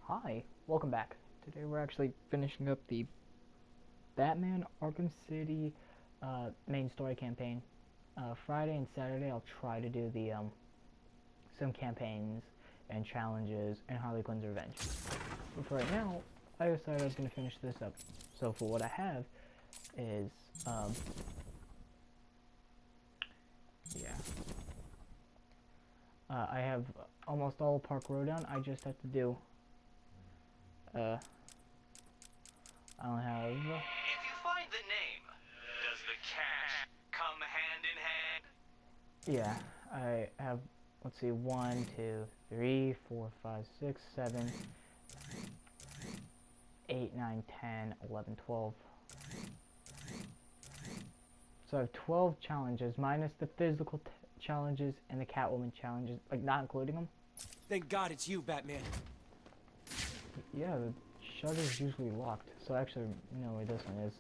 Hi, welcome back. Today we're actually finishing up the Batman Arkham City main story campaign. Friday and Saturday I'll try to do the some campaigns and challenges and Harley Quinn's Revenge. But for right now, I decided I was going to finish this up. So for what I have is yeah. I have almost all Park Road down. I just have to do I'll have If you find the name, does the cash come hand in hand? yeah, I have, let's see, 1, 2, 3, 4, 5, 6, 7, 8, 9, 10, 11, 12. So I have 12 challenges, minus the physical challenges and the Catwoman challenges, like not including them. Thank God it's you, Batman. Yeah, the shutter's usually locked, so I actually know where this one is.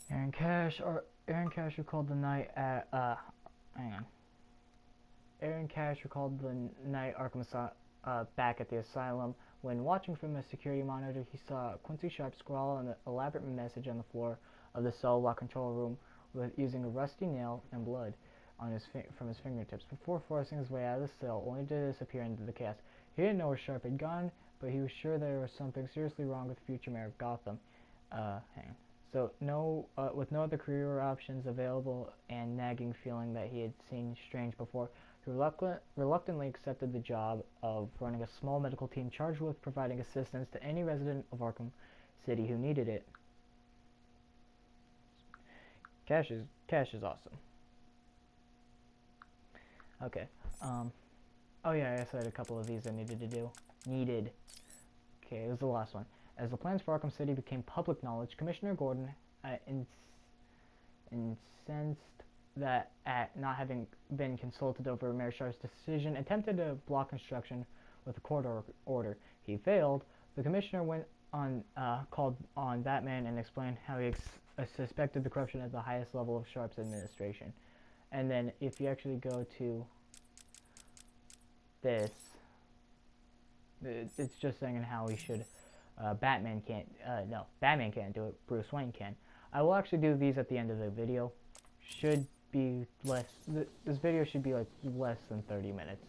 Aaron Cash recalled the night at, hang on. Aaron Cash recalled the night Arkham back at the asylum. When watching from a security monitor, he saw Quincy Sharp scrawl an elaborate message on the floor of the cell block control room using a rusty nail and blood on from his fingertips. Before forcing his way out of the cell, only to disappear into the chaos. He didn't know where Sharp had gone, but he was sure there was something seriously wrong with the future mayor of Gotham. Hang on. So with no other career options available and nagging feeling that he had seen strange before, he reluctantly accepted the job of running a small medical team charged with providing assistance to any resident of Arkham City who needed it. Cash is awesome. Okay. Oh yeah, I also had a couple of these I needed to do. Okay, it was the last one. As the plans for Arkham City became public knowledge, Commissioner Gordon, incensed that at not having been consulted over Mayor Sharp's decision, attempted to block construction with a court order. He failed. The commissioner called on Batman and explained how he suspected the corruption at the highest level of Sharp's administration. And then if you actually go to this, it's just saying how he should. Batman can't do it. Bruce Wayne can. I will actually do these at the end of the video. Should be less. This video should be like less than 30 minutes.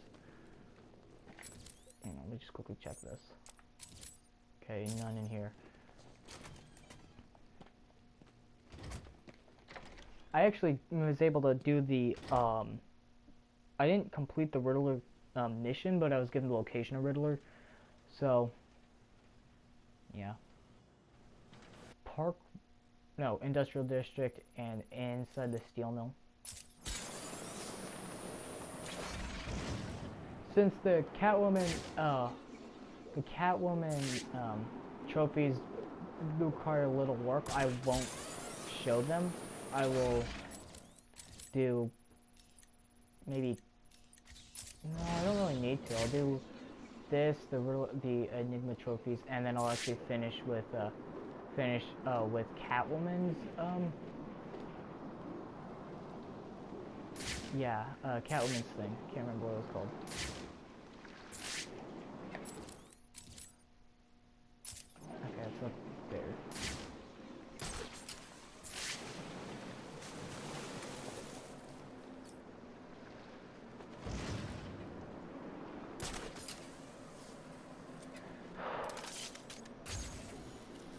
Hang on, let me just quickly check this. Okay, none in here. I actually was able to do the I didn't complete the Riddler mission, but I was given the location of Riddler. So yeah. Industrial district and inside the steel mill. Since the Catwoman trophies require a little work, I won't show them. I will do maybe. No, I don't really need to. I'll do this, the Enigma trophies, and then I'll actually finish with Catwoman's Catwoman's thing. Can't remember what it was called. Okay, it's up there.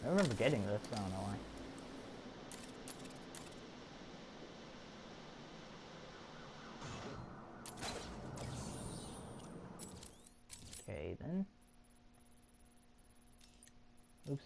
I remember getting this, I don't know why. Okay, then. Oops.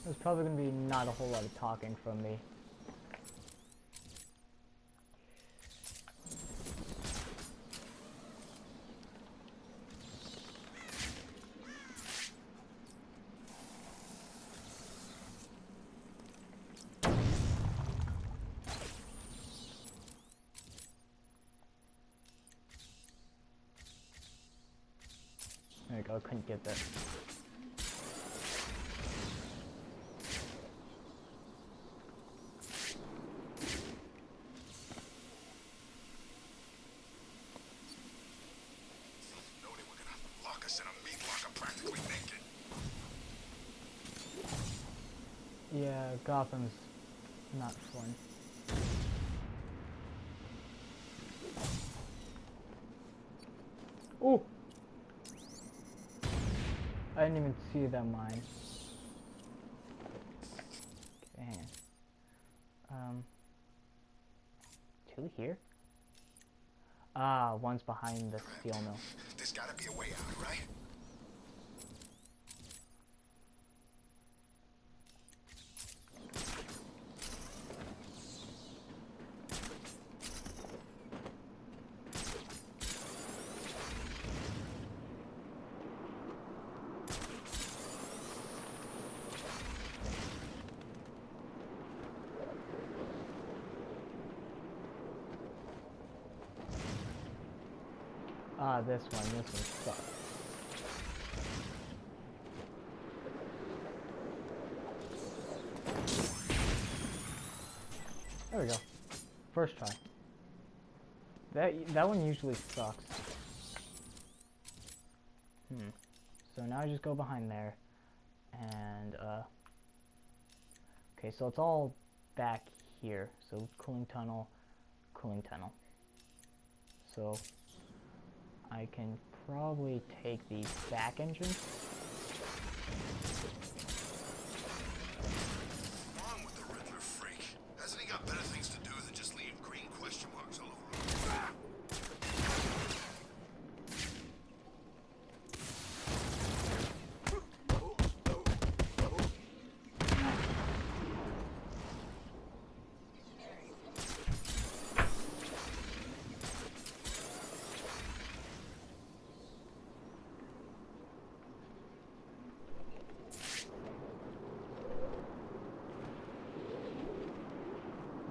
There's probably going to be not a whole lot of talking from me. There we go, I couldn't get that. Yeah, Gotham's not fun. Ooh! I didn't even see that mine. Okay, hang on. Two here? Ah, one's behind the steel mill. There's gotta be a way out, right? Ah, this one sucks. There we go. First try. That one usually sucks. So now I just go behind there, and okay, so it's all back here. So cooling tunnel. So I can probably take the back entrance. What's wrong with the Riddler freak? Hasn't he got better things to do than just leave green question marks all over him?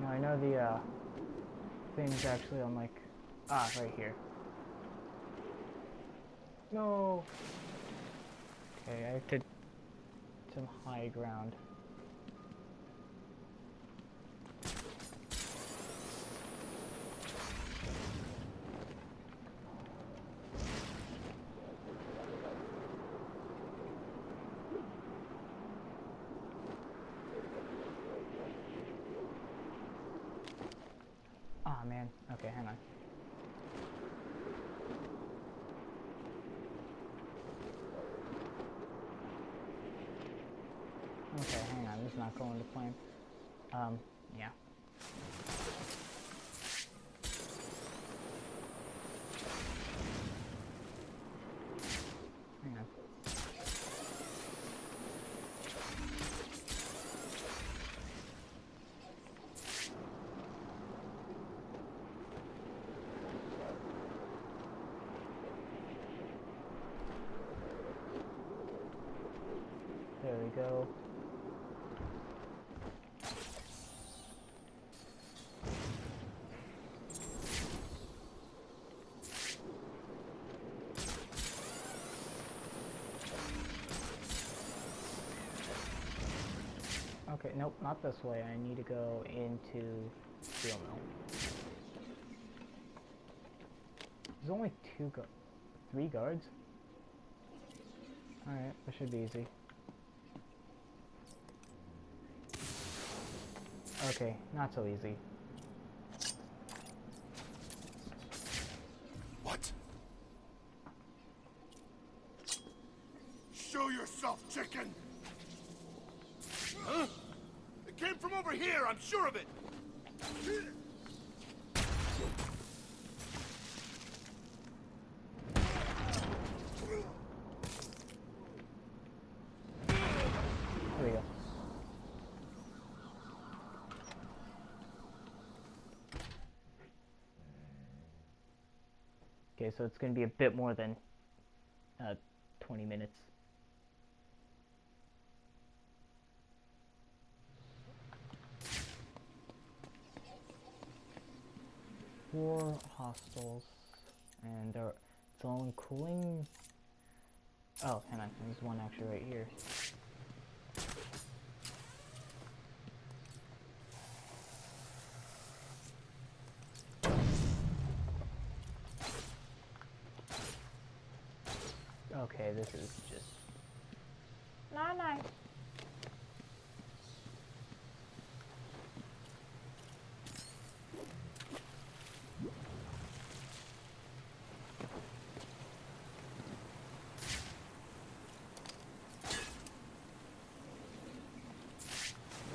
Now I know the thing's actually on like right here. No. Okay, I have to some high ground. Ah, man. Okay, hang on. Okay, hang on. This is not going to plan. Yeah. Hang on. There we go. Okay, nope, not this way. I need to go into steel mill. There's only three guards? Alright, that should be easy. Okay, not so easy. What? Show yourself, chicken! Huh? It came from over here, I'm sure of it! There we go. Okay, so it's going to be a bit more than 20 minutes. Four hostels, and it's all in cooling. Oh, hang on, there's one actually right here. Okay, this is just not nice.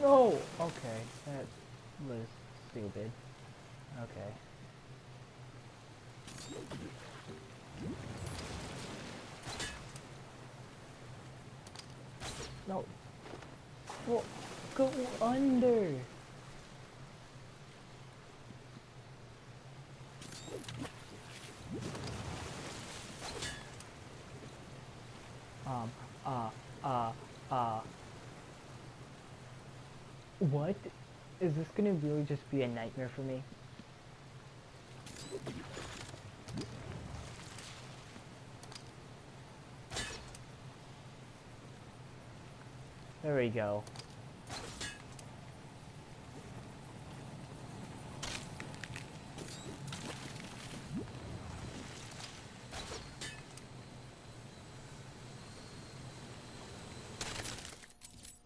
No! Okay, that was stupid. Okay. No. Well, go under. Uh, uh, uh. What? Is this gonna really just be a nightmare for me? There we go.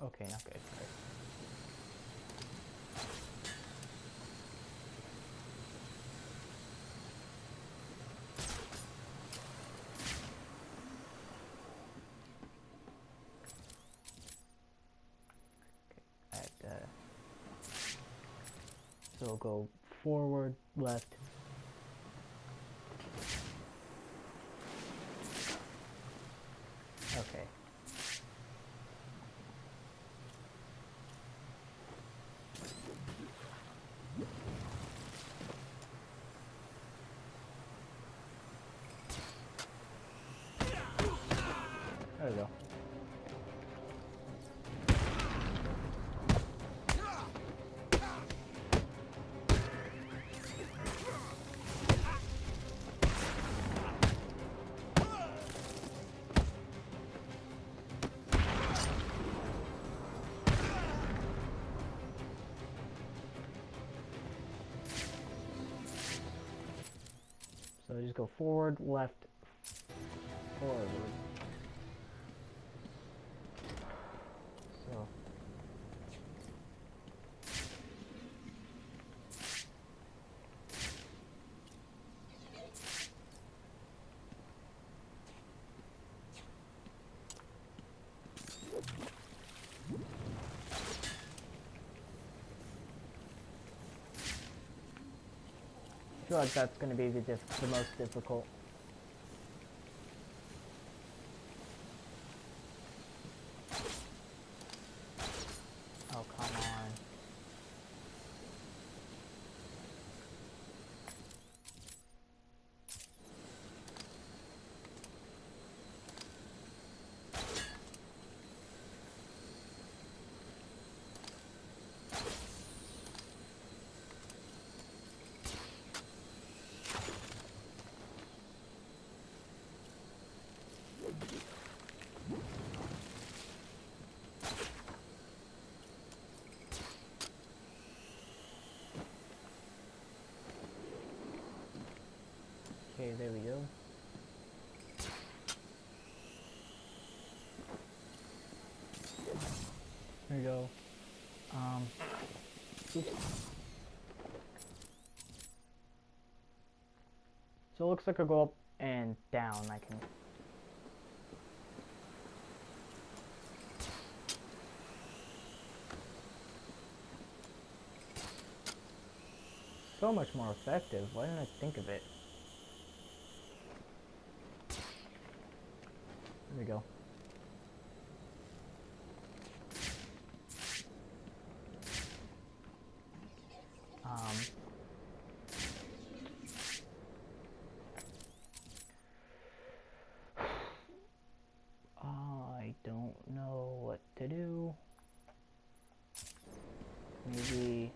Okay, not good. Sorry. So we'll go forward, left. Okay. There we go. So just go forward, left, forward. So. I feel like that's going to be the most difficult. Oh, come on. Okay, there we go. There we go. Oops. So it looks like I go up and down. I can. So much more effective. Why didn't I think of it? There we go. to do. Maybe...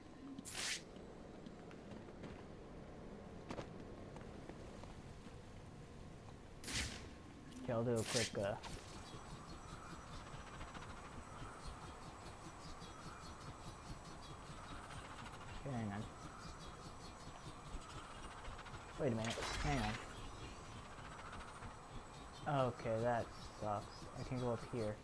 Okay, I'll do a quick, okay, hang on. Wait a minute, hang on. Okay, that sucks. I can go up here.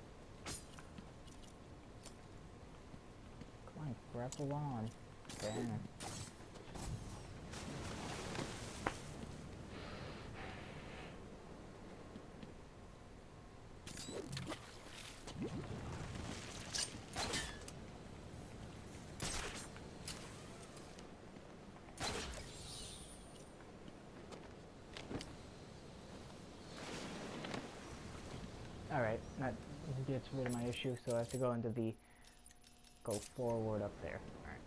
Come on, grapple on. Okay, hang on. Alright, that gets rid of my issue, so I have to go into the... go forward up there. Alright.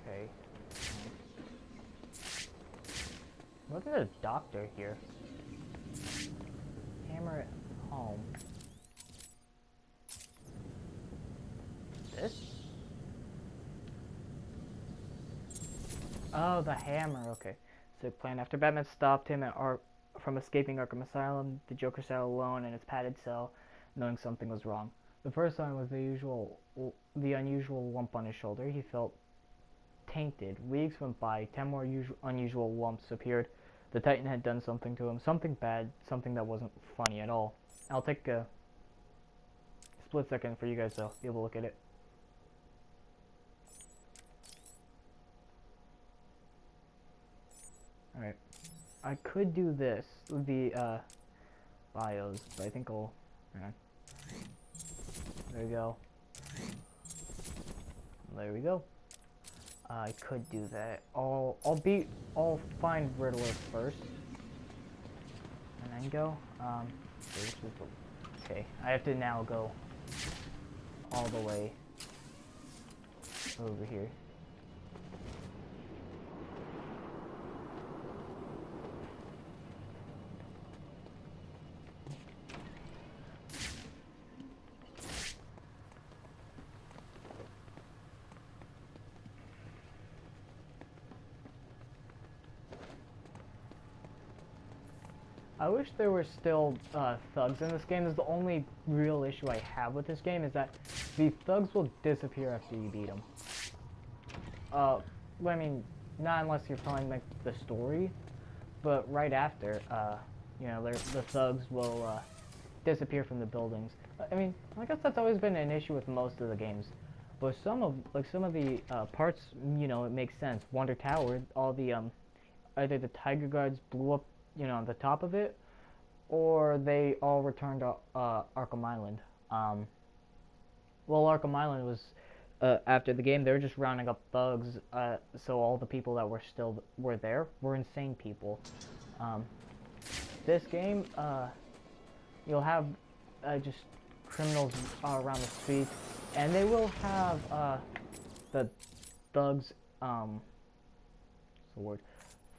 Okay. Look at the doctor here. Hammer it home. This? Oh, the hammer, okay. Sick plan. After Batman stopped him from escaping Arkham Asylum, the Joker sat alone in his padded cell, knowing something was wrong. The first sign was the unusual lump on his shoulder. He felt tainted. Weeks went by. 10 more unusual lumps appeared. The Titan had done something to him. Something bad. Something that wasn't funny at all. I'll take a split second for you guys to be able to look at it. Alright. I could do this with the bios, but I think I'll... hang on. There we go. There we go. I could do that. I'll find Riddler first. And then go. Okay, I have to now go all the way over here. I wish there were still thugs in this game. This is the only real issue I have with this game, is that the thugs will disappear after you beat them. Well, I mean, not unless you're playing like the story, but right after, you know, the thugs will disappear from the buildings. I mean, I guess that's always been an issue with most of the games, but some of the parts, you know, it makes sense. Wonder Tower, all the either the Tiger Guards blew up, you know, on the top of it, or they all returned to Arkham Island. Well, Arkham Island was after the game. They were just rounding up thugs, so all the people that were there were insane people. This game, you'll have just criminals around the streets, and they will have the thugs. What's the word?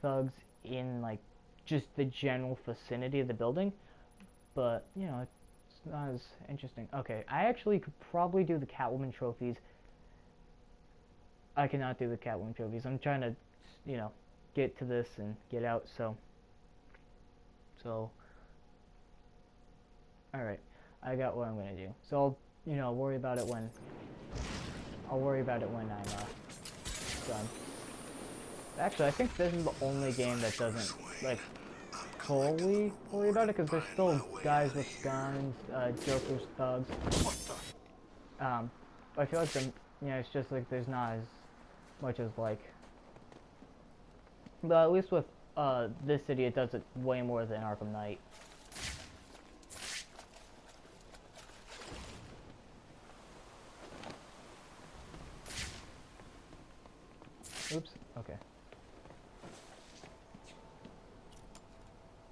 Thugs in like just the general vicinity of the building, but you know, it's not as interesting. Okay, I actually could probably do the Catwoman trophies. I cannot do the Catwoman trophies. I'm trying to, you know, get to this and get out. So, all right, I got what I'm gonna do. So I'll, you know, worry about it when I'm done. Actually, I think this is the only game that doesn't like fully worry about it, because there's still guys with guns, Joker's thugs. I feel like you know, it's just like there's not as much as like, but at least with this city, it does it way more than Arkham Knight. Oops. Okay.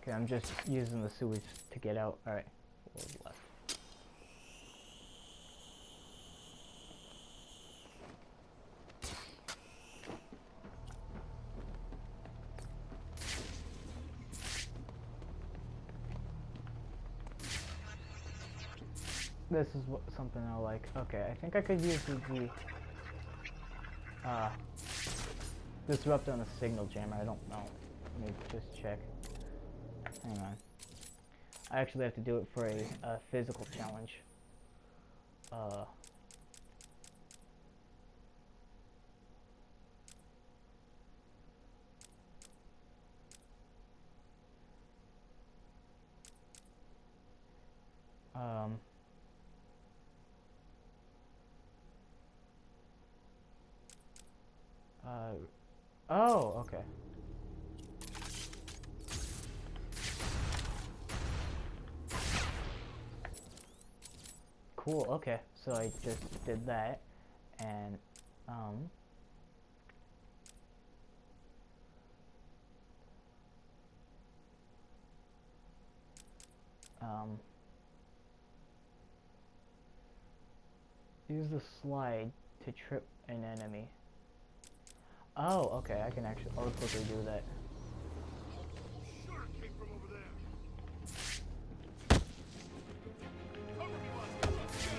Okay, I'm just using the sewage to get out. Alright. Left. This is something I like. Okay, I think I could use the disrupt on a signal jammer. I don't know. Let me just check. Hang on. I actually have to do it for a physical challenge. Oh, okay. Cool, okay. So I just did that, and, use the slide to trip an enemy. Oh, okay, I can actually, I'll quickly do that. Sure it came from over there. Cover me, Buster.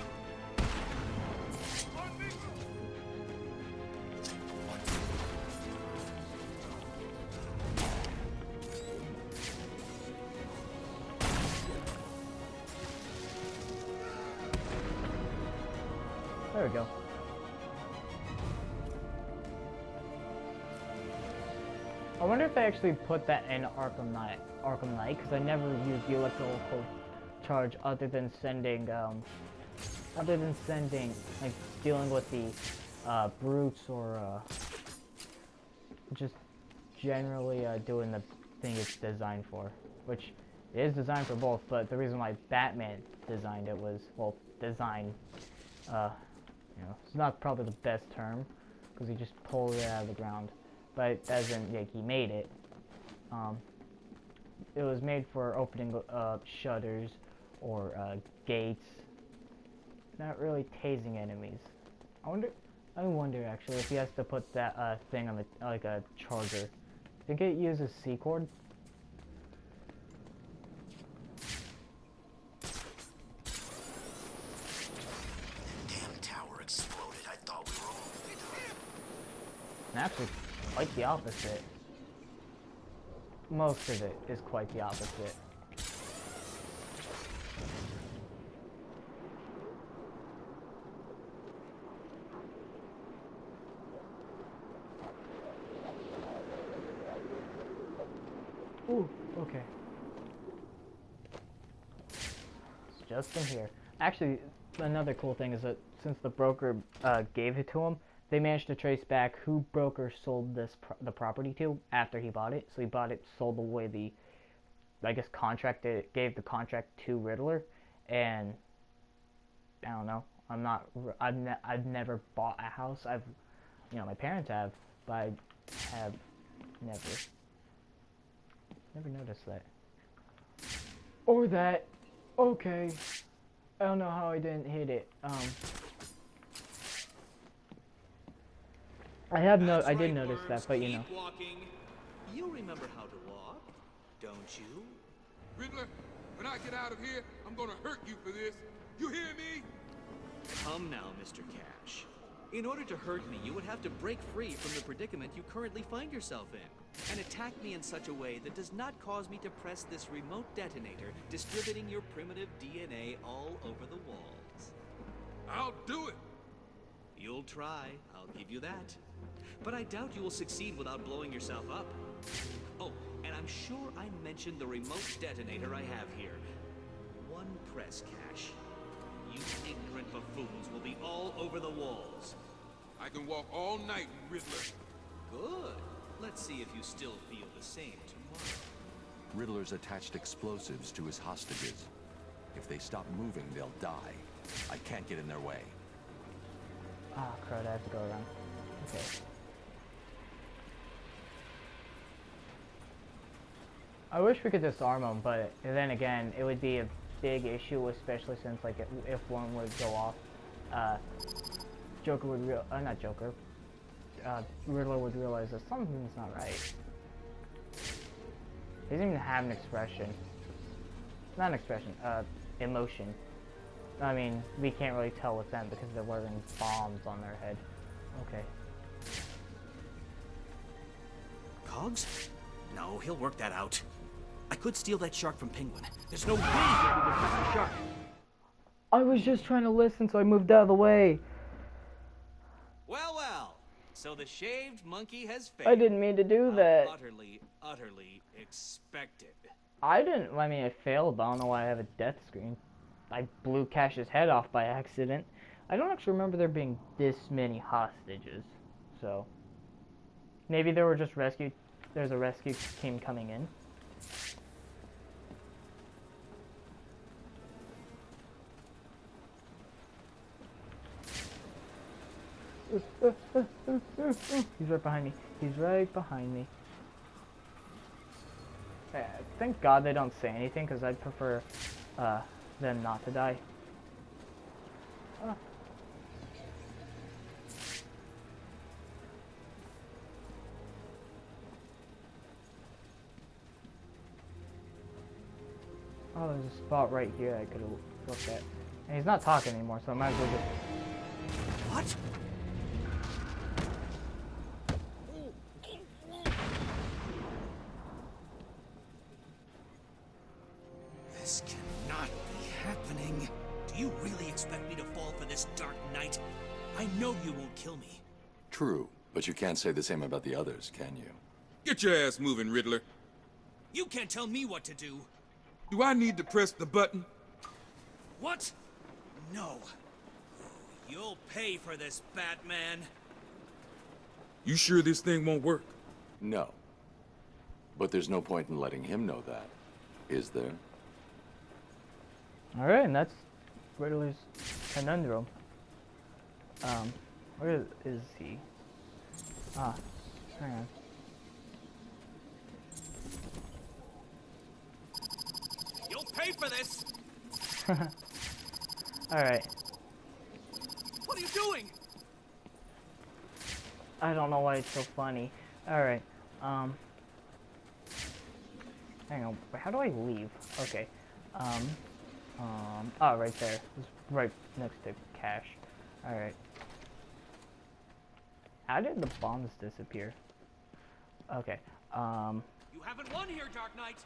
On me. There we go. I wonder if they actually put that in Arkham Knight, because I never used the electrical charge other than sending, like, dealing with the, brutes or, just generally, doing the thing it's designed for, which it is designed for both, but the reason why Batman designed it was, well, design, you know, it's not probably the best term, because he just pulled it out of the ground. But as in, like, he made it. It was made for opening shutters or gates. Not really tasing enemies. I wonder actually if he has to put that thing on the like a charger. I think it uses C cord. Damn tower exploded. I thought we were all. And actually, quite the opposite. Most of it is quite the opposite. Ooh, okay. It's just in here. Actually, another cool thing is that since the broker gave it to him, they managed to trace back who broker sold the property to after he bought it. So he bought it, sold away the, I guess, gave the contract to Riddler, and I don't know. I've never bought a house. You know, my parents have, but I have never noticed that. Or that. Okay. I don't know how I didn't hit it. I did notice that, but you know. Walking. You remember how to walk, don't you? Riddler, when I get out of here, I'm gonna hurt you for this. You hear me? Come now, Mr. Cash. In order to hurt me, you would have to break free from the predicament you currently find yourself in, and attack me in such a way that does not cause me to press this remote detonator, distributing your primitive DNA all over the walls. I'll do it. You'll try, I'll give you that. But I doubt you will succeed without blowing yourself up. Oh, and I'm sure I mentioned the remote detonator I have here. One press, Cash. You ignorant buffoons will be all over the walls. I can walk all night, Riddler. Good. Let's see if you still feel the same tomorrow. Riddler's attached explosives to his hostages. If they stop moving, they'll die. I can't get in their way. Ah, crud, I have to go around. Okay. I wish we could disarm them, but then again, it would be a big issue, especially since, like, if one would go off, Joker would Riddler would realize that something's not right. He doesn't even have an expression. Not an expression, emotion. I mean, we can't really tell with them because they're wearing bombs on their head. Okay. Cogs? No, he'll work that out. I could steal that shark from Penguin. There's no way he'll be the second shark. I was just trying to listen, so I moved out of the way. Well, well. So the shaved monkey has failed. I didn't mean to do that. Utterly expected. I mean, I failed, but I don't know why I have a death screen. I blew Cash's head off by accident. I don't actually remember there being this many hostages, so maybe there were just there's a rescue team coming in. He's right behind me. He's right behind me. Thank God they don't say anything, because I'd prefer them not to die. Oh, there's a spot right here I could have looked at. And he's not talking anymore, so I might as well just... What? This cannot be happening. Do you really expect me to fall for this dark night? I know you won't kill me. True, but you can't say the same about the others, can you? Get your ass moving, Riddler. You can't tell me what to do. Do I need to press the button? What? No. You'll pay for this, Batman. You sure this thing won't work? No. But there's no point in letting him know that, is there? Alright, and that's Riddler's conundrum. Where is he? Ah, hang on. You'll pay for this! Alright. What are you doing? I don't know why it's so funny. Alright, hang on, how do I leave? Okay, oh, right there. It's right next to Cash. Alright. How did the bombs disappear? Okay, You haven't won here, Dark Knight!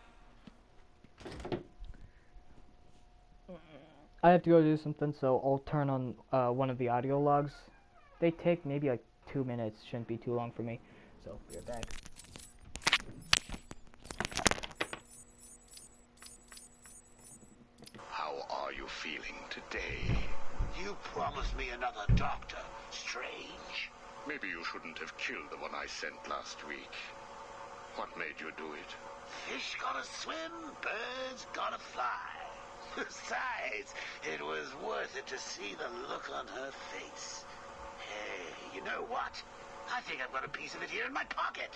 I have to go do something, so I'll turn on one of the audio logs. They take maybe like 2 minutes, shouldn't be too long for me. So, be right back. How are you feeling today? You promised me another doctor. Strange. Maybe you shouldn't have killed the one I sent last week. What made you do it? Fish gotta swim, birds gotta fly. Besides, it was worth it to see the look on her face. Hey, you know what? I think I've got a piece of it here in my pocket.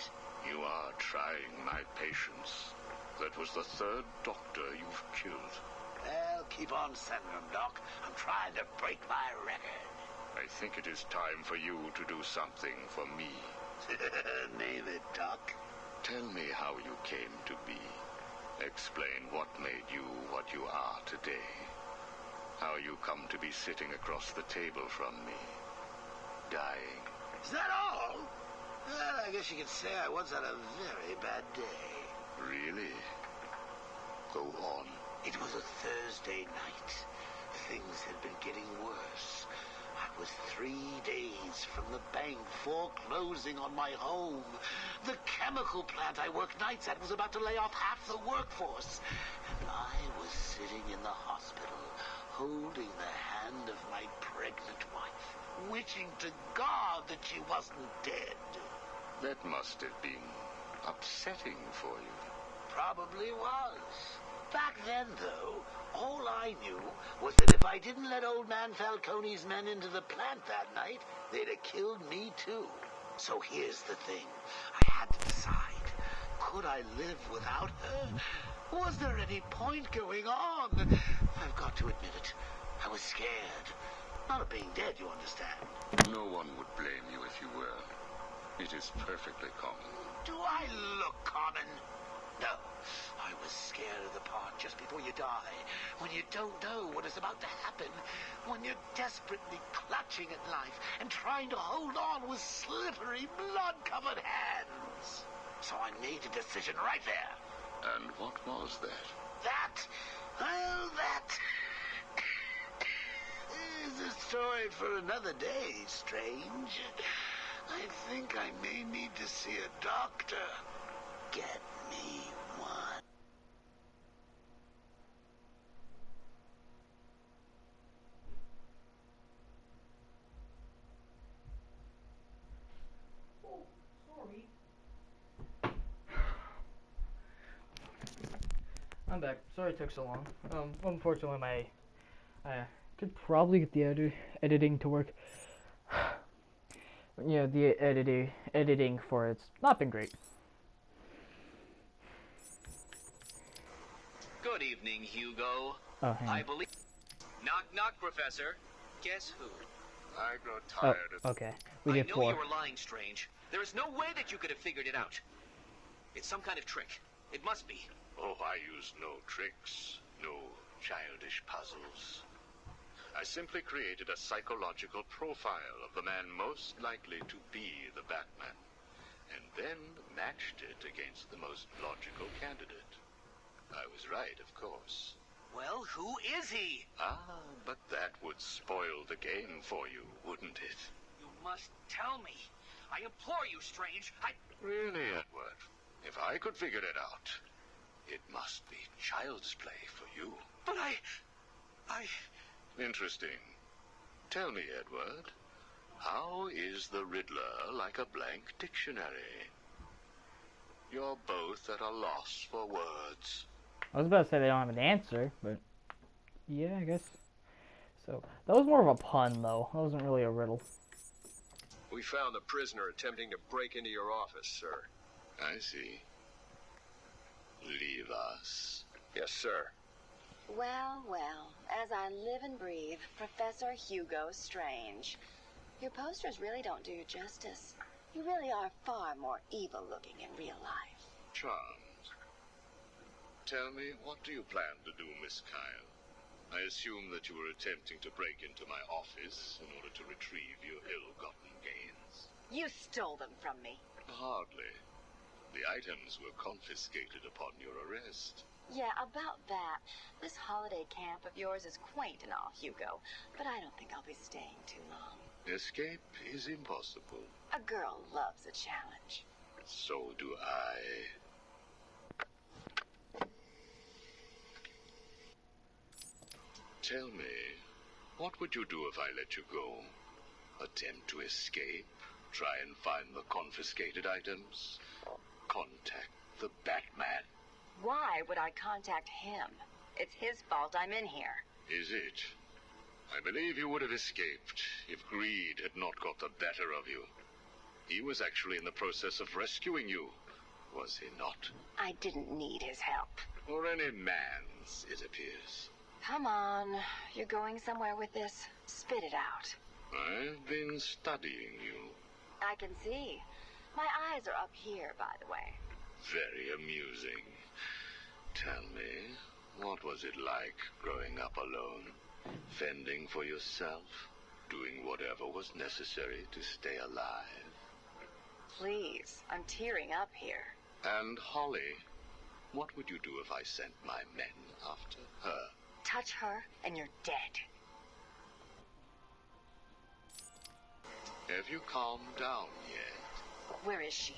You are trying my patience. That was the third doctor you've killed. Well, keep on sending them, Doc. I'm trying to break my record. I think it is time for you to do something for me. Name it, Doc. Tell me how you came to be. Explain what made you what you are today. How you come to be sitting across the table from me. Dying. Is that all? Well, I guess you could say I once had a very bad day. Really? Go on. It was a Thursday night. Things had been getting worse. I was 3 days from the bank foreclosing on my home. The chemical plant I worked nights at was about to lay off half the workforce. And I was sitting in the hospital, holding the hand of my pregnant wife, wishing to God that she wasn't dead. That must have been upsetting for you. Probably was. Back then, though, all I knew was that if I didn't let old man Falcone's men into the plant that night, they'd have killed me too. So here's the thing. I had to decide. Could I live without her? Was there any point going on? I've got to admit it. I was scared. Not of being dead, you understand. No one would blame you if you were. It is perfectly common. Do I look common? No, I was scared of the part just before you die, when you don't know what is about to happen, when you're desperately clutching at life and trying to hold on with slippery, blood-covered hands. So I made a decision right there. And what was that? That is a story for another day, Strange. I think I may need to see a doctor. Get me one. Oh, sorry. I'm back. Sorry it took so long. Unfortunately, I could probably get the editing to work. Yeah, the editing for it's not been great. Good evening, Hugo. Oh, hang on. I believe... Knock, knock, Professor. Guess who? I grow tired of... Okay. We I did know 4. you were lying, Strange. There is no way that you could have figured it out. It's some kind of trick. It must be. Oh, I use no tricks, no childish puzzles. I simply created a psychological profile of the man most likely to be the Batman, and then matched it against the most logical candidate. I was right, of course. Well, who is he? Ah, but that would spoil the game for you, wouldn't it? You must tell me. I implore you, Strange. Really, Edward? If I could figure it out, it must be child's play for you. But I... Interesting. Tell me, Edward, how is the Riddler like a blank dictionary? You're both at a loss for words. I was about to say they don't have an answer, but yeah, I guess. So that was more of a pun, though. That wasn't really a riddle. We found a prisoner attempting to break into your office, sir. I see. Leave us. Yes, sir. Well, well, as I live and breathe, Professor Hugo Strange. Your posters really don't do you justice. You really are far more evil-looking in real life. Charmed. Tell me, what do you plan to do, Miss Kyle? I assume that you were attempting to break into my office in order to retrieve your ill-gotten gains. You stole them from me. Hardly. The items were confiscated upon your arrest. Yeah, about that. This holiday camp of yours is quaint and all, Hugo, but I don't think I'll be staying too long. Escape is impossible. A girl loves a challenge. So do I. Tell me, what would you do if I let you go? Attempt to escape? Try and find the confiscated items? Contact the Batman? Why would I contact him? It's his fault I'm in here. Is it? I believe you would have escaped if greed had not got the better of you. He was actually in the process of rescuing you, was he not? I didn't need his help. Or any man's, it appears. Come on, you're going somewhere with this. Spit it out. I've been studying you. I can see. My eyes are up here, by the way. Very amusing. Tell me, what was it like growing up alone? Fending for yourself? Doing whatever was necessary to stay alive? Please, I'm tearing up here. And Holly, what would you do if I sent my men after her? Touch her and you're dead. Have you calmed down yet? Where is she?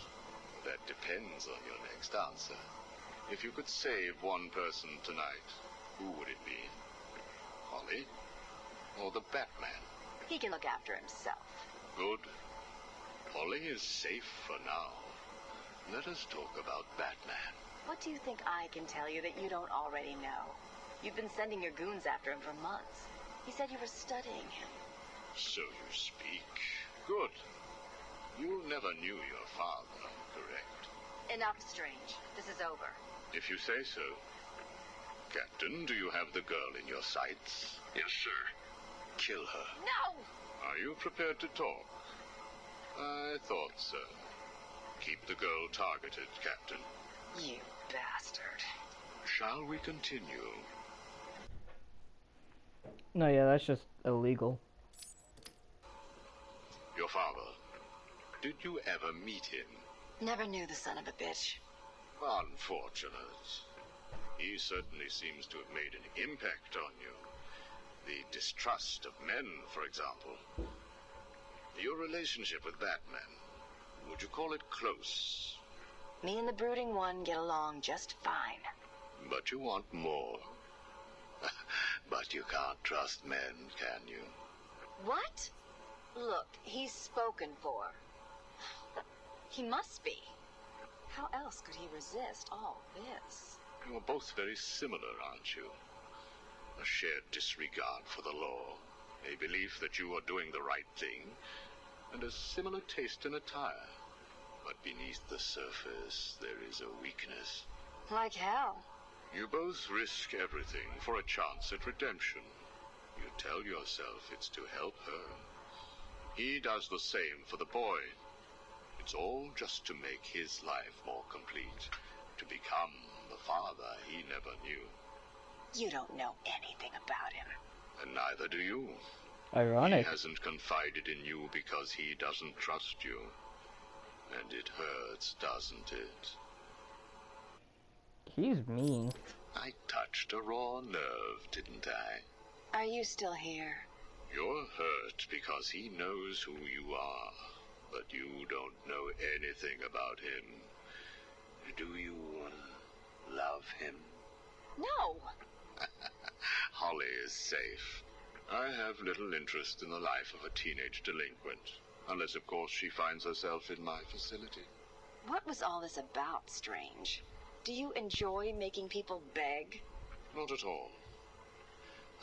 That depends on your next answer. If you could save one person tonight, who would it be? Holly? Or the Batman? He can look after himself. Good. Holly is safe for now. Let us talk about Batman. What do you think I can tell you that you don't already know? You've been sending your goons after him for months. He said you were studying him. So you speak. Good. You never knew your father, correct? Enough, Strange. This is over. If you say so. Captain, do you have the girl in your sights? Yes, sir. Kill her. No! Are you prepared to talk? I thought so. Keep the girl targeted, Captain. You bastard. Shall we continue? No, yeah, that's just illegal. Your father. Did you ever meet him? Never knew the son of a bitch. Unfortunate. He certainly seems to have made an impact on you. The distrust of men, for example. Your relationship with Batman, would you call it close? Me and the brooding one get along just fine. But you want more. But you can't trust men, can you? What? Look, he's spoken for. He must be. How else could he resist all this? You are both very similar, aren't you? A shared disregard for the law, a belief that you are doing the right thing, and a similar taste in attire. But beneath the surface, there is a weakness. Like hell. You both risk everything for a chance at redemption. You tell yourself it's to help her. He does the same for the boy. It's all just to make his life more complete, to become the father he never knew. You don't know anything about him. And neither do you. Ironic. He hasn't confided in you because he doesn't trust you. And it hurts, doesn't it? He's mean. I touched a raw nerve, didn't I? Are you still here? You're hurt because he knows who you are, but you don't know anything about him. Do you love him? No! Holly is safe. I have little interest in the life of a teenage delinquent, unless, of course, she finds herself in my facility. What was all this about, Strange? Do you enjoy making people beg? Not at all.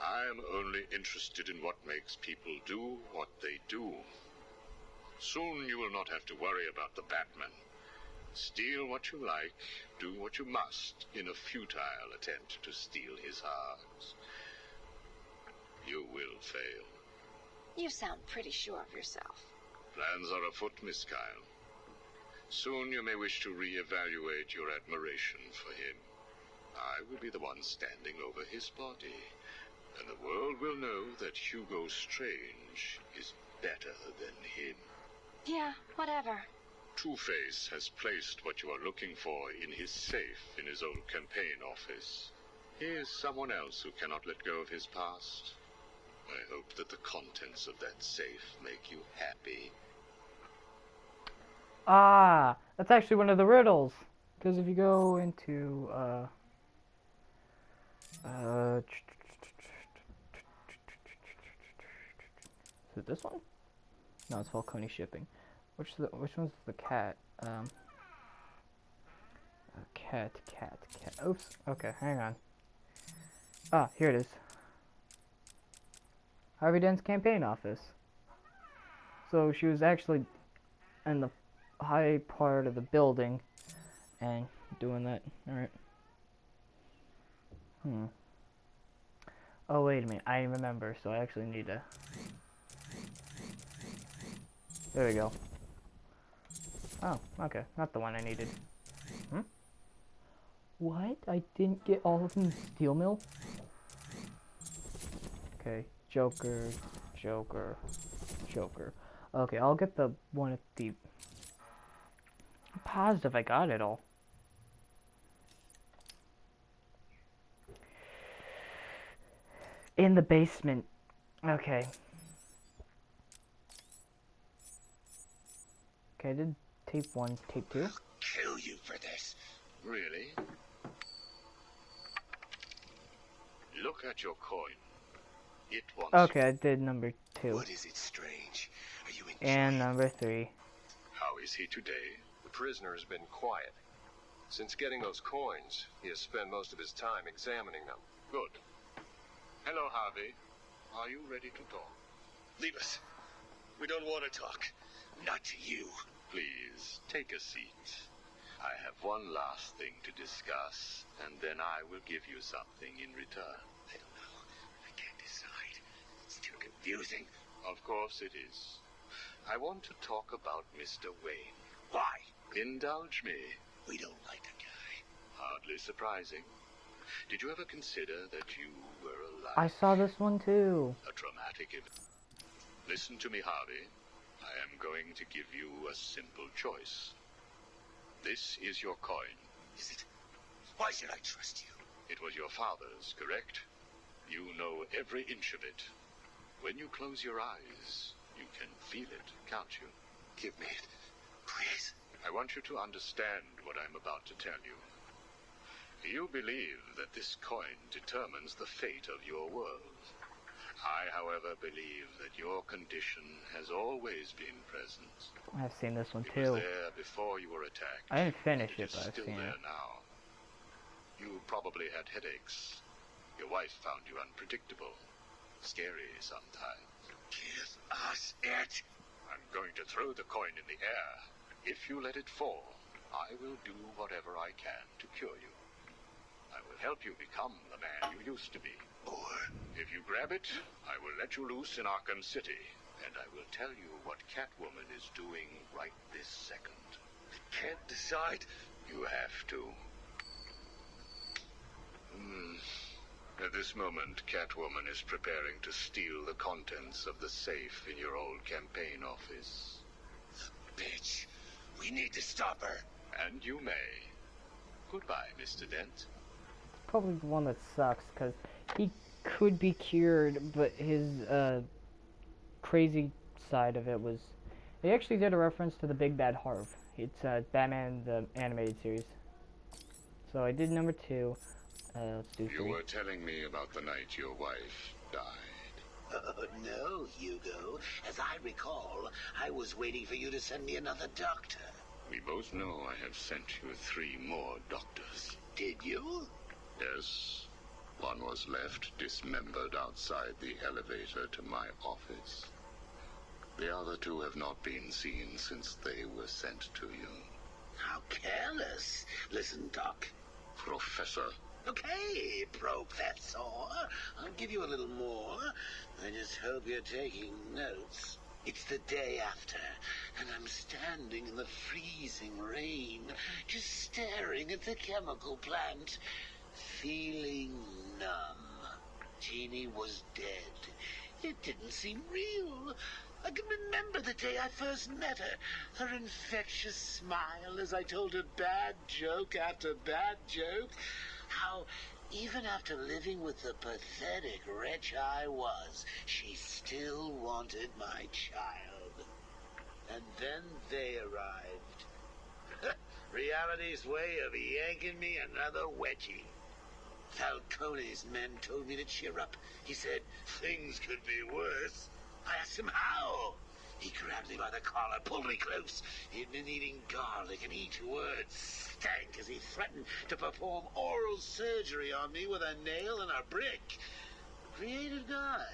I am only interested in what makes people do what they do. Soon you will not have to worry about the Batman. Steal what you like, do what you must, in a futile attempt to steal his heart. You will fail. You sound pretty sure of yourself. Plans are afoot, Miss Kyle. Soon you may wish to reevaluate your admiration for him. I will be the one standing over his body, and the world will know that Hugo Strange is better than him. Yeah, whatever. Two-Face has placed what you are looking for in his safe in his old campaign office. He is someone else who cannot let go of his past. I hope that the contents of that safe make you happy. Ah, that's actually one of the riddles. Because if you go into, is it this one? No, it's Falcone Shipping. Which one's the cat? Cat. Oops. Okay, hang on. Ah, here it is. Harvey Dent's campaign office. So she was actually in the high part of the building and doing that. Alright. Oh, wait a minute. I remember, so I actually need to... There we go. Oh, okay. Not the one I needed. What? I didn't get all of them steel mill? Okay. Joker. Okay, I'll get the one at the... I'm positive I got it all. In the basement. Okay. Okay, I did tape 1, tape 2. Kill you for this. Really? Look at your coin. It wants Okay, I did number 2. What is it, Strange? Are you enjoying And number 3. How is he today? The prisoner has been quiet. Since getting those coins, he has spent most of his time examining them. Good. Hello, Harvey. Are you ready to talk? Leave us. We don't want to talk. Not to you. Please, take a seat. I have one last thing to discuss, and then I will give you something in return. I don't know. I can't decide. It's too confusing. Of course it is. I want to talk about Mr. Wayne. Why? Indulge me. We don't like the guy. surprising? Did you ever consider that you were alive? I saw this one too. A traumatic event. Listen to me, Harvey. I am going to give you a simple choice. This is your coin. Is it? Why should I trust you? It was your father's, correct? You know every inch of it. When you close your eyes, you can feel it, can't you? Give me it, please. I want you to understand what I'm about to tell you. You believe that this coin determines the fate of your world. I, however, believe that your condition has always been present. I've seen this one It too. was there before you were attacked. I didn't finish it, It but is I've still seen there it. now. You probably had headaches. Your wife found you unpredictable. Scary sometimes. Give us it. I'm going to throw the coin in the air. If you let it fall, I will do whatever I can to cure you. I will help you become the man you used to be. Or if you grab it, I will let you loose in Arkham City, and I will tell you what Catwoman is doing right this second. I can't decide. You have to. At this moment, Catwoman is preparing to steal the contents of the safe in your old campaign office. Bitch. We need to stop her. And you may. Goodbye, Mr. Dent. Probably the one that sucks, because he could be cured, but his crazy side of it was... They actually did a reference to the Big Bad Harv. It's Batman, the animated series. So I did number 2. Let's do 3. You were telling me about the night your wife died. Oh, no, Hugo. As I recall, I was waiting for you to send me another doctor. We both know I have sent you 3 more doctors. Did you? Yes. One was left dismembered outside the elevator to my office. The other 2 have not been seen since they were sent to you. How careless. Listen, Doc. Professor. Okay, Professor. I'll give you a little more. I just hope you're taking notes. It's the day after, and I'm standing in the freezing rain, just staring at the chemical plant, feeling numb. Jeannie was dead. It didn't seem real. I can remember the day I first met her. Her infectious smile as I told her bad joke after bad joke. How, even after living with the pathetic wretch I was, she still wanted my child. And then they arrived. Reality's way of yanking me another wedgie. Falcone's men told me to cheer up. He said things could be worse. I asked him how. He grabbed me by the collar, pulled me close. He'd been eating garlic, and each word stank as he threatened to perform oral surgery on me with a nail and a brick. Creative guy.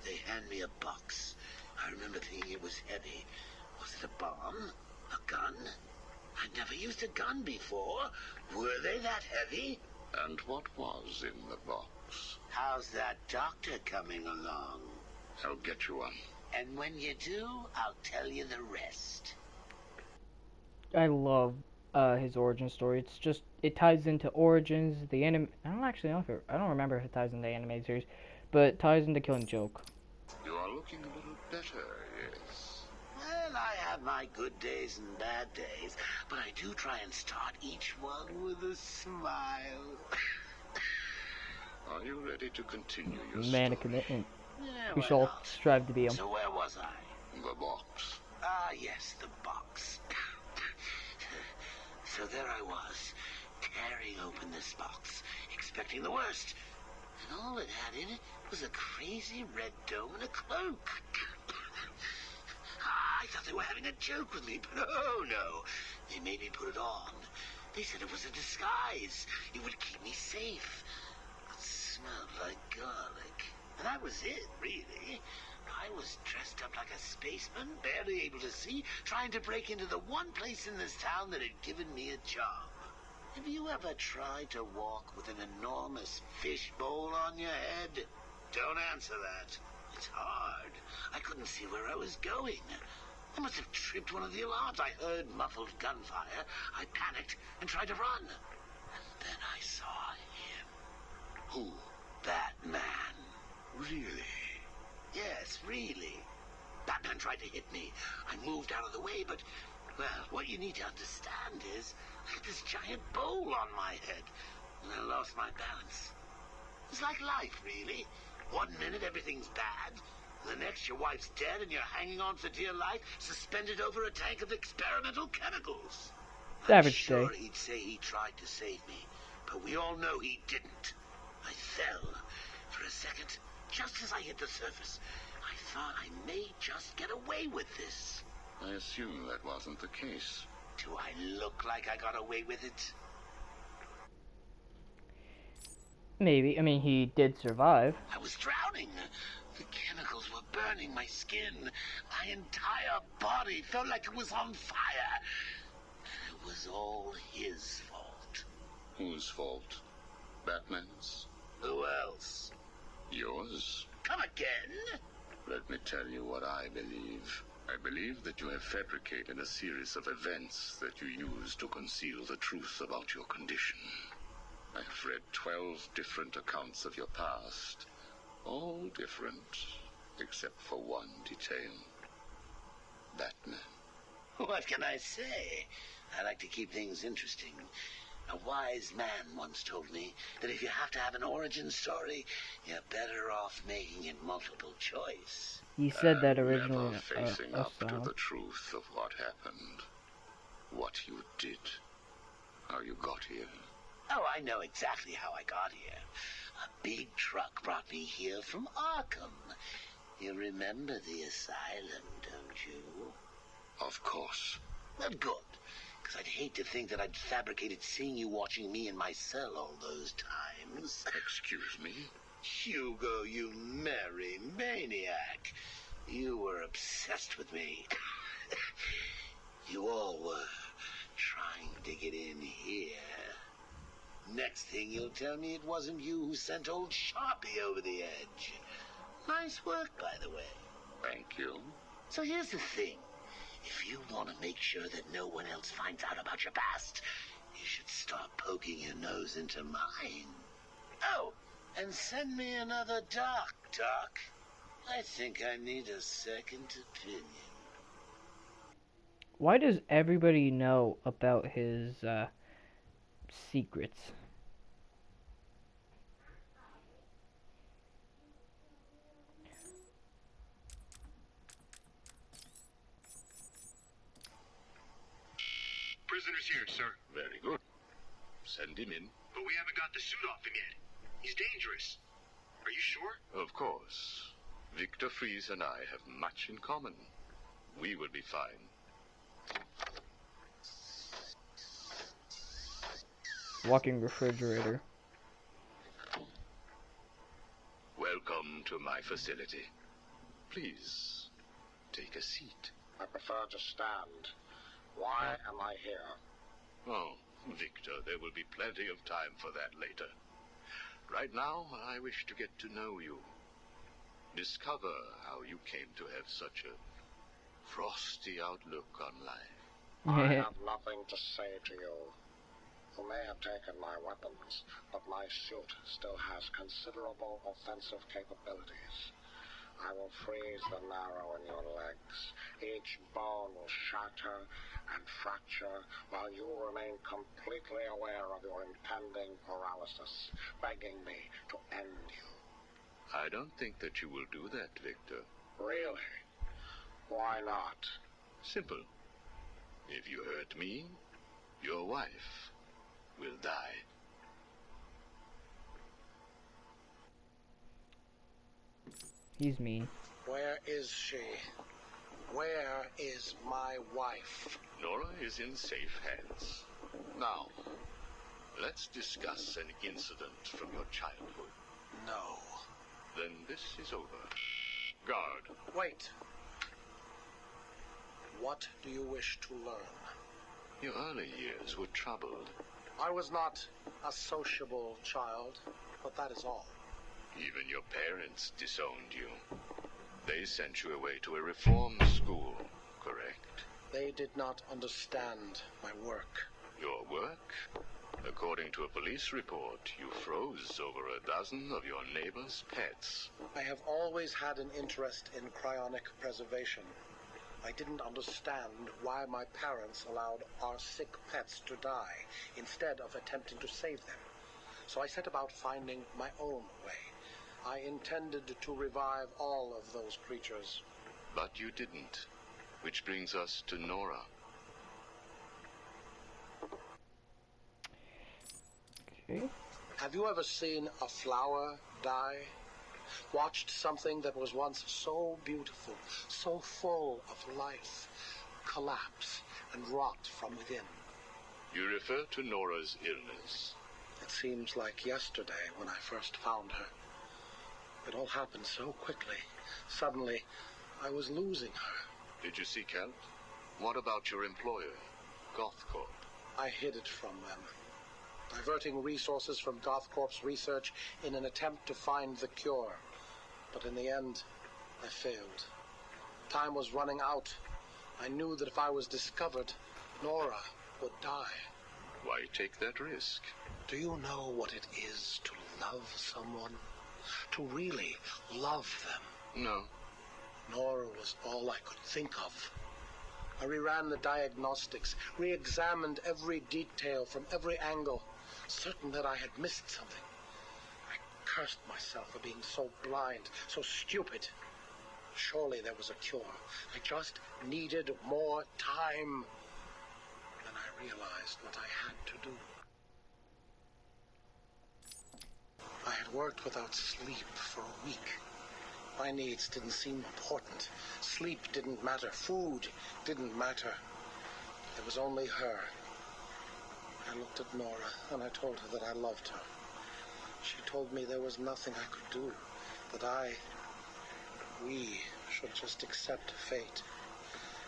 They hand me a box. I remember thinking it was heavy. Was it a bomb? A gun? I'd never used a gun before. Were they that heavy? And what was in the box? How's that doctor coming along? I'll get you one. And when you do, I'll tell you the rest. I love his origin story. It's just, it ties into Origins, the anime. I don't remember if it ties into the anime series, but it ties into Killing Joke. You are looking a little better, yes. Well, I have my good days and bad days, but I do try and start each one with a smile. Are you ready to continue your Man of story? commitment. Yeah, We why shall not? strive to be him. So where was I? The box. Ah, yes, the box. So there I was, tearing open this box, expecting the worst. And all it had in it was a crazy red dome and a cloak. I thought they were having a joke with me, but oh no. They made me put it on. They said it was a disguise. It would keep me safe. It smelled like garlic. And that was it, really. I was dressed up like a spaceman, barely able to see, trying to break into the one place in this town that had given me a job. Have you ever tried to walk with an enormous fishbowl on your head? Don't answer that. It's hard. I couldn't see where I was going. I must have tripped one of the alarms. I heard muffled gunfire. I panicked and tried to run. And then I saw him. Who? Batman. Really? Yes, really. Batman tried to hit me. I moved out of the way, but, well, what you need to understand is I had this giant bowl on my head, and I lost my balance. It's like life, really. One minute everything's bad, the next your wife's dead and you're hanging on for dear life, suspended over a tank of experimental chemicals. Savage I'm sure day. he'd say he tried to save me, but we all know he didn't. I fell. For a second, just as I hit the surface, I thought I may just get away with this. I assume that wasn't the case. Do I look like I got away with it? Maybe. I mean, he did survive. I was drowning. The chemicals were burning my skin. My entire body felt like it was on fire. It was all his fault. Whose fault? Batman's? Who else? Yours? Come again? Let me tell you what I believe. I believe that you have fabricated a series of events that you use to conceal the truth about your condition. I have read 12 different accounts of your past. All different, except for one detail. Batman. What can I say? I like to keep things interesting. A wise man once told me that if you have to have an origin story, you're better off making it multiple choice. He said that originally. Never facing up to the truth of what happened. What you did. How you got here. Oh, I know exactly how I got here. A big truck brought me here from Arkham. You remember the asylum, don't you? Of course. Well, good. Because I'd hate to think that I'd fabricated seeing you watching me in my cell all those times. Excuse me? Hugo, you merry maniac. You were obsessed with me. You all were trying to get in here. Next thing you'll tell me it wasn't you who sent old Sharpie over the edge. Nice work, by the way. Thank you. So here's the thing. If you want to make sure that no one else finds out about your past, you should start poking your nose into mine. Oh, and send me another doc. I think I need a second opinion. Why does everybody know about his secrets? Prisoner's here, sir. Very good. Send him in. But we haven't got the suit off him yet. He's dangerous. Are you sure? Of course. Victor Fries and I have much in common. We will be fine. Walking refrigerator. Welcome to my facility. Please, take a seat. I prefer to stand. Why am I here? Oh, Victor, there will be plenty of time for that later. Right now, I wish to get to know you. Discover how you came to have such a frosty outlook on life. I have nothing to say to you. You may have taken my weapons, but my suit still has considerable offensive capabilities. I will freeze the marrow in your legs. Each bone will shatter and fracture while you remain completely aware of your impending paralysis, begging me to end you. I don't think that you will do that, Victor. Really? Why not? Simple. If you hurt me, your wife will die. He's mean. Where is she? Where is my wife? Nora is in safe hands. Now, let's discuss an incident from your childhood. No. Then this is over. Guard. Wait. What do you wish to learn? Your early years were troubled. I was not a sociable child, but that is all. Even your parents disowned you. They sent you away to a reform school, correct? They did not understand my work. Your work? A According to a police report, you froze over a dozen of your neighbor's pets. I have always had an interest in cryonic preservation. I didn't understand why my parents allowed our sick pets to die instead of attempting to save them. So I set about finding my own way. I intended to revive all of those creatures. But you didn't. Which brings us to Nora. Okay. Have you ever seen a flower die? Watched something that was once so beautiful, so full of life, collapse and rot from within? You refer to Nora's illness. It seems like yesterday when I first found her. It all happened so quickly. Suddenly, I was losing her. Did you seek help? What about your employer, GothCorp? I hid it from them, diverting resources from GothCorp's research in an attempt to find the cure. But in the end, I failed. Time was running out. I knew that if I was discovered, Nora would die. Why take that risk? Do you know what it is to love someone? To really love them? No. Nora was all I could think of. I reran the diagnostics, re-examined every detail from every angle, certain that I had missed something. I cursed myself for being so blind, so stupid. Surely there was a cure. I just needed more time. Then I realized what I had to do. I had worked without sleep for a week. My needs didn't seem important. Sleep didn't matter. Food didn't matter. There was only her. I looked at Nora and I told her that I loved her. She told me there was nothing I could do, that we should just accept fate.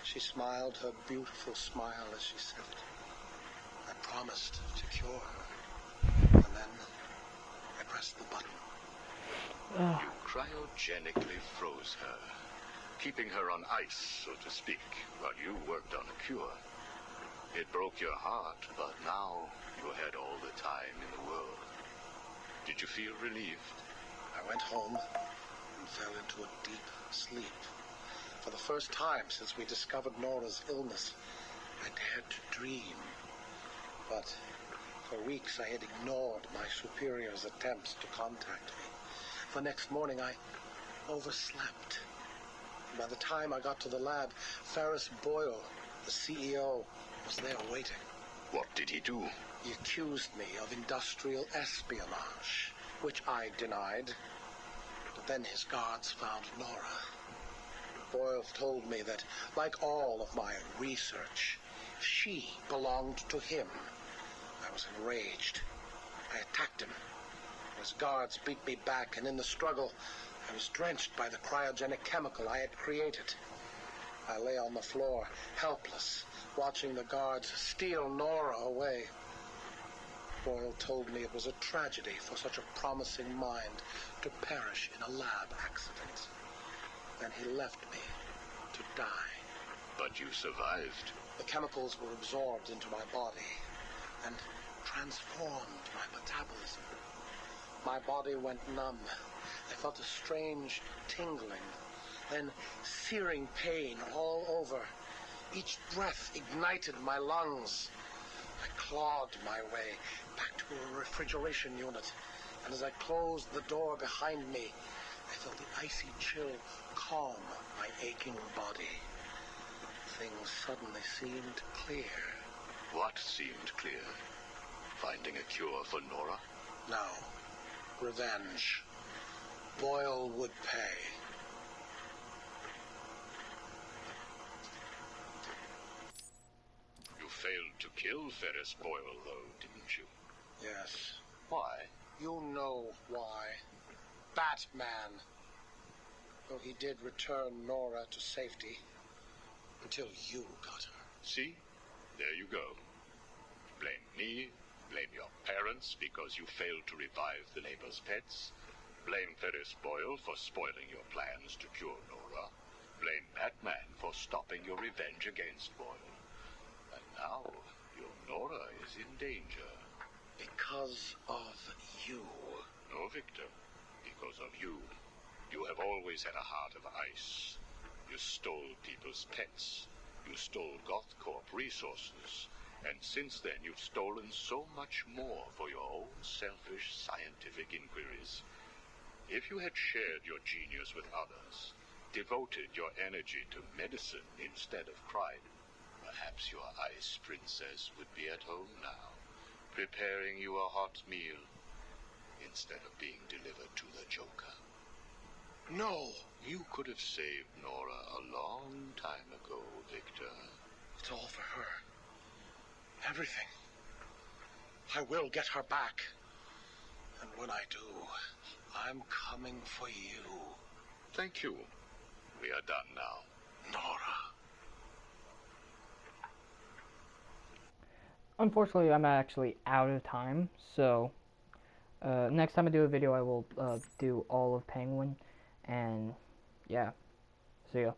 She smiled her beautiful smile as she said it. I promised to cure her. And then I pressed the button. You cryogenically froze her, keeping her on ice, so to speak, while you worked on a cure. It broke your heart, but now you had all the time in the world. Did you feel relieved? I went home and fell into a deep sleep. For the first time since we discovered Nora's illness, I dared to dream. But for weeks I had ignored my superior's attempts to contact me. The next morning I overslept. By the time I got to the lab, Ferris Boyle, the CEO, was there waiting. What did he do? He accused me of industrial espionage, which I denied. But then his guards found Nora. Boyle told me that, like all of my research, she belonged to him. I was enraged. I attacked him. His guards beat me back, and in the struggle, I was drenched by the cryogenic chemical I had created. I lay on the floor, helpless, watching the guards steal Nora away. Boyle told me it was a tragedy for such a promising mind to perish in a lab accident. Then he left me to die. But you survived. The chemicals were absorbed into my body and transformed my metabolism. My body went numb. I felt a strange tingling, then searing pain all over. Each breath ignited my lungs. I clawed my way back to a refrigeration unit, and as I closed the door behind me, I felt the icy chill calm my aching body. Things suddenly seemed clear. What seemed clear? Finding a cure for Nora? No. Revenge. Boyle would pay. You failed to kill Ferris Boyle, though, didn't you? Yes. Why? You know why. Batman. Though he did return Nora to safety, until you got her. See? There you go. Blame me, blame your parents because you failed to revive the neighbor's pets. Blame Ferris Boyle for spoiling your plans to cure Nora. Blame Batman for stopping your revenge against Boyle. And now, your Nora is in danger. because of you. No, Victor. Because of you. You have always had a heart of ice. You stole people's pets. You stole GothCorp resources. And since then, you've stolen so much more for your own selfish scientific inquiries. If you had shared your genius with others, devoted your energy to medicine instead of crime, perhaps your ice princess would be at home now, preparing you a hot meal, instead of being delivered to the Joker. No! You could have saved Nora a long time ago, Victor. It's all for her. Everything. I will get her back. And when I do, I'm coming for you. Thank you. We are done now. Nora. Unfortunately, I'm actually out of time, so next time I do a video, I will do all of Penguin, and yeah, see ya.